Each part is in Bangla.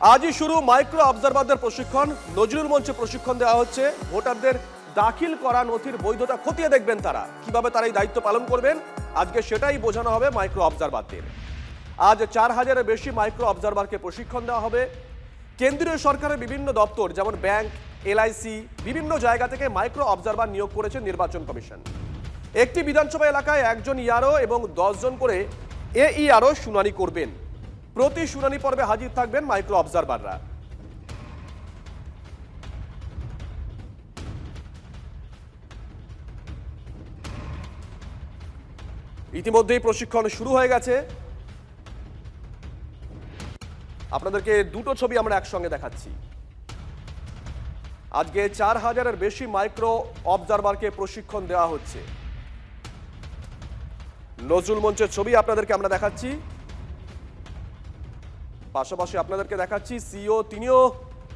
আজই শুরু মাইক্রো অবজারভারদের প্রশিক্ষণ। নজরুল মঞ্চে প্রশিক্ষণ দেওয়া হচ্ছে। ভোটারদের দাখিল করা নথির বৈধতা খতিয়ে দেখবেন তারা, কিভাবে তারা এই দায়িত্ব পালন করবেন আজকে সেটাই বোঝানো হবে মাইক্রো অবজারভারদের। আজ 4000-এর বেশি মাইক্রো অবজারভারকে প্রশিক্ষণ দেওয়া হবে। কেন্দ্রীয় সরকারের বিভিন্ন দপ্তর যেমন ব্যাংক, এলআইসি, বিভিন্ন জায়গা থেকে মাইক্রো অবজারভার নিয়োগ করেছে নির্বাচন কমিশন। একটি বিধানসভা এলাকায় একজন ইআরও এবং 10 জন করে এইআরও শুনানি করবেন। প্রতি শুনানি পর্বে হাজির থাকবেন মাইক্রো অবজারভাররা। ইতিমধ্যেই প্রশিক্ষণ শুরু হয়ে গেছে। আপনাদেরকে দুটো ছবি আমরা একসঙ্গে দেখাচ্ছি। আজকে 4000-এর বেশি মাইক্রো অবজারভারকে প্রশিক্ষণ দেওয়া হচ্ছে। নজরুল মঞ্চের ছবি আপনাদেরকে আমরা দেখাচ্ছি, পাশাপাশি আপনাদেরকে দেখাচ্ছি সিও তিনিও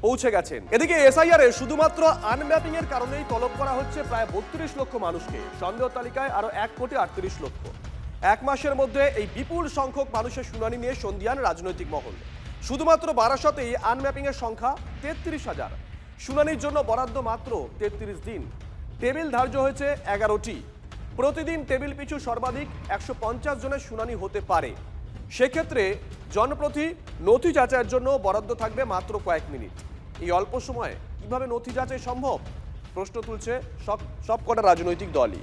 পৌঁছে গেছেন। এদিকে এসআইআর এ শুধুমাত্র আনম্যাপিং এর কারণেই তলব করা হচ্ছে প্রায় 32 লক্ষ মানুষকে। সন্দেহ তালিকায় আরো 1,38 লক্ষ। এক মাসের মধ্যে এই বিপুল সংখ্যক মানুষের শুনানি নিয়ে সন্দিহান রাজনৈতিক মহল। শুধুমাত্র বারাসতেই আনম্যাপিং এর সংখ্যা 33,000। শুনানির জন্য বরাদ্দ মাত্র 33 দিন। টেবিল ধার্য হয়েছে 11টি। প্রতিদিন টেবিল পিছু সর্বাধিক 150 জনের শুনানি হতে পারে। সেক্ষেত্রে জনপ্রতি নথি যাচাইয়ের জন্য বরাদ্দ থাকবে মাত্র কয়েক মিনিট। এই অল্প সময়ে কিভাবে নথি যাচাই সম্ভব প্রশ্ন তুলছে সবকটা রাজনৈতিক দলই।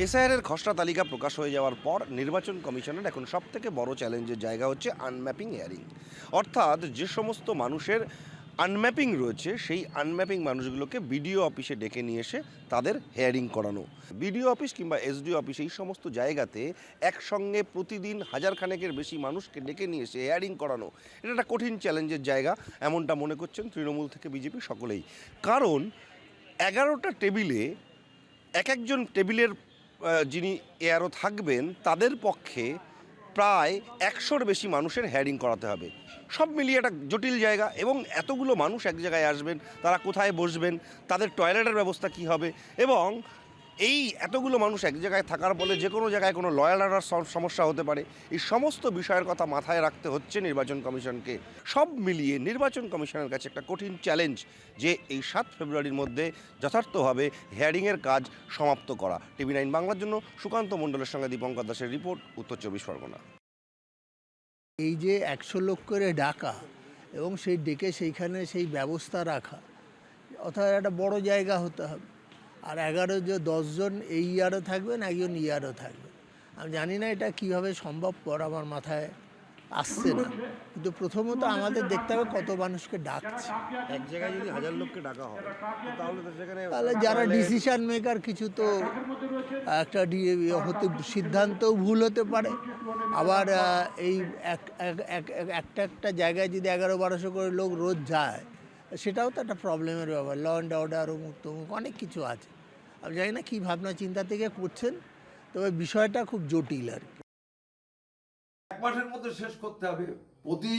এসআইআর এর খসড়া তালিকা প্রকাশ হয়ে যাওয়ার পর নির্বাচন কমিশনের এখন সবথেকে বড় চ্যালেঞ্জের জায়গা হচ্ছে আনম্যাপিং হিয়ারিং। অর্থাৎ যে সমস্ত মানুষের আনম্যাপিং রয়েছে সেই আনম্যাপিং মানুষগুলোকে বিডিও অফিসে ডেকে নিয়ে এসে তাদের হেয়ারিং করানো। বিডিও অফিস কিংবা এসডিও অফিস এই সমস্ত জায়গাতে একসঙ্গে প্রতিদিন হাজার খানেকের বেশি মানুষকে ডেকে নিয়ে এসে হেয়ারিং করানো, এটা একটা কঠিন চ্যালেঞ্জের জায়গা, এমনটা মনে করছেন তৃণমূল থেকে বিজেপি সকলেই। কারণ 11টা টেবিলে একজন টেবিলের যিনি এআরও থাকবেন তাদের পক্ষে প্রায় 100-র বেশি মানুষের হেয়ারিং করাতে হবে। সব মিলিয়ে একটা জটিল জায়গা, এবং এতগুলো মানুষ এক জায়গায় আসবেন, তারা কোথায় বসবেন, তাদের টয়লেটের ব্যবস্থা কি হবে, এবং এই এতগুলো মানুষ এক জায়গায় থাকার ফলে যে কোনো জায়গায় কোনো ল অ্যান্ড অর্ডার সমস্যা হতে পারে। এই সমস্ত বিষয়ের কথা মাথায় রাখতে হচ্ছে নির্বাচন কমিশনকে। সব মিলিয়ে নির্বাচন কমিশনের কাছে একটা কঠিন চ্যালেঞ্জ যে এই 7 ফেব্রুয়ারির মধ্যে যথার্থভাবে হেয়ারিংয়ের কাজ সমাপ্ত করা। TV9 বাংলার জন্য সুকান্ত মণ্ডলের সঙ্গে দীপঙ্কর দাসের রিপোর্ট, উত্তর 24 পরগনা। এই যে 100 লোক করে ডাকা এবং সেই ডেকে সেইখানে সেই ব্যবস্থা রাখা, অর্থাৎ একটা বড় জায়গা হতে হবে। আর 10 জন এইআরও থাকবেন, একজন ইআরও থাকবেন। আমি জানি না এটা কীভাবে সম্ভবপর, আমার মাথায় আসছে না। কিন্তু প্রথমত আমাদের দেখতে হবে কত মানুষকে ডাকছে। এক জায়গায় যদি 1000 লোককে ডাকা হয় তাহলে যারা ডিসিশন মেকার, কিছু তো একটা হতে সিদ্ধান্তও ভুল হতে পারে। আবার এই একটা জায়গায় যদি 1100-1200 করে লোক রোজ যায়, সেটাও তো একটা প্রবলেমের ব্যাপার। ল অ্যান্ড অর্ডার অমুক অনেক কিছু আছে। আমি জানি না কী ভাবনা চিন্তা থেকে করছেন, তবে বিষয়টা খুব জটিল আর কি। এক মাসের মধ্যে শেষ করতে হবে। প্রতি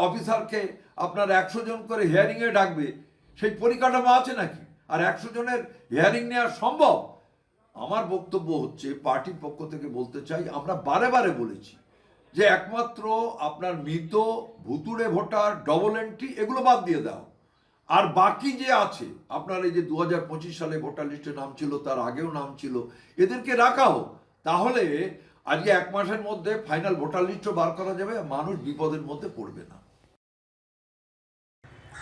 অফিসারকে আপনার 100 জন করে হিয়ারিংয়ে ডাকবে, সেই পরিকাঠামো আছে নাকি? আর 100 জনের হিয়ারিং নেওয়া সম্ভব? আমার বক্তব্য হচ্ছে, পার্টির পক্ষ থেকে বলতে চাই, আমরা বারে বারে বলেছি যে একমাত্র আপনার মৃত, ভুতুড়ে ভোটার, ডবল এন্ট্রি এগুলো বাদ দিয়ে দাও। আর বাকি যে আছে আপনার এই যে 2025 সালে ভোটার লিস্টে নাম ছিল, তার আগেও নাম ছিল, এদেরকে রাখা হোক। তাহলে আজকে 1 মাসের মধ্যে ফাইনাল ভোটার লিস্টও বার করা যাবে, মানুষ বিপদের মধ্যে পড়বে না।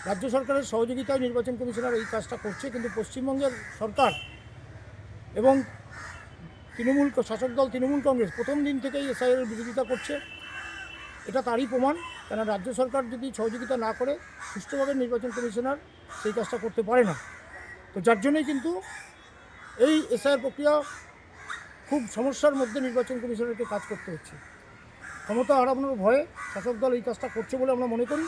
রাজ্য সরকারের সহযোগিতায় নির্বাচন কমিশনার এই কাজটা করছে, কিন্তু পশ্চিমবঙ্গের সরকার এবং শাসক দল তৃণমূল কংগ্রেস প্রথম দিন থেকেই এসআইআর বিরোধিতা করছে। এটা তারই প্রমাণ, কেন রাজ্য সরকার যদি সহযোগিতা না করে সুষ্ঠুভাবে নির্বাচন কমিশনার সেই কাজটা করতে পারে না। তো যার জন্যই কিন্তু এই এসআইআর প্রক্রিয়া খুব সমস্যার মধ্যে নির্বাচন কমিশনারকে কাজ করতে হচ্ছে। ক্ষমতা হারানোর ভয়ে শাসক দল এই কাজটা করছে বলে আমরা মনে করি।